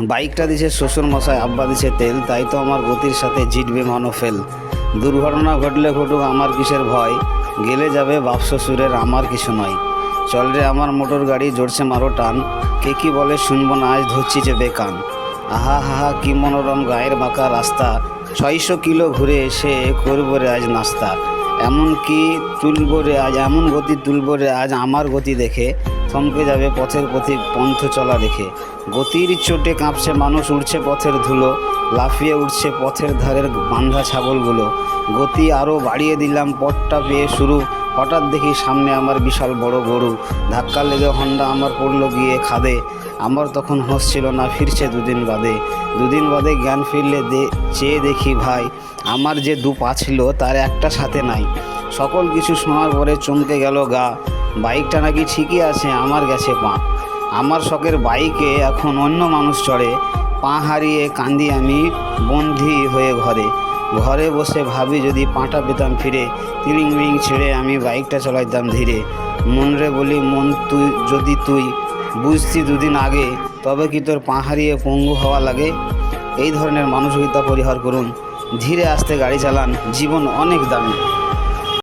বাইকটা দিছে শ্বশুর মশাই, আব্বা দিছে তেল, তাই তো আমার গতির সাথে জিতবে মনো ফেল। দুর্ঘটনা ঘটলে ঘটুক আমার কিসের ভয়, গেলে যাবে বাপ শ্বশুরের আমার কিছু নয়। চল রে আমার মোটর গাড়ি, জোরছে মারো টান, কে কি বলে শুনবো না আজ, ধরছি যে বেকান। আহা হাহা কি মনোরম গায়ের বাঁকা রাস্তা, 600 কিলো ঘুরে এসে করবো রে আজ নাস্তা। এমন কি তুলব রে আজ, এমন গতি তুলব রে আজ, আমার গতি দেখে থমকে যাবে পথের পথিক পন্থ চলা দেখে। গতির চোটে কাঁপছে মানুষ, উড়ছে পথের ধুলো, লাফিয়ে উঠছে পথের ধারের বাঁধা ছাগলগুলো। গতি আরও বাড়িয়ে দিলাম, পথটা পেয়ে শুরু, হঠাৎ দেখি সামনে আমার বিশাল বড় গরু। ধাক্কা লেগে হন্ডা আমার পড়লো গিয়ে খাদে। আমার তখন হোশ ছিল না, ফিরছে দুদিন বাদে জ্ঞান ফিরলে চেয়ে দেখি ভাই, আমার যে দু পা ছিল তার একটা সাথে নাই। সকল কিছু শোনার পরে চমকে গেল গা, বাইকটা নাকি ঠিকই আছে, আমার গেছে পা। আমার শখের বাইকে এখন অন্য মানুষ চড়ে, পা হারিয়ে কান্দি আমি বন্দি হয়ে ঘরে বসে ভাবি যদি পাটা পেতাম ফিরে, তিরিং মিরিং ছেড়ে আমি বাইকটা চালাইতাম ধীরে। মন রে বলি মন, তুই বুঝতি দুদিন আগে, তবে কি তোর পা হারিয়ে পঙ্গু হওয়া লাগে। এই ধরনের মানসিকতা পরিহার করুন, ধীরে আস্তে গাড়ি চালান, জীবন অনেক দামি।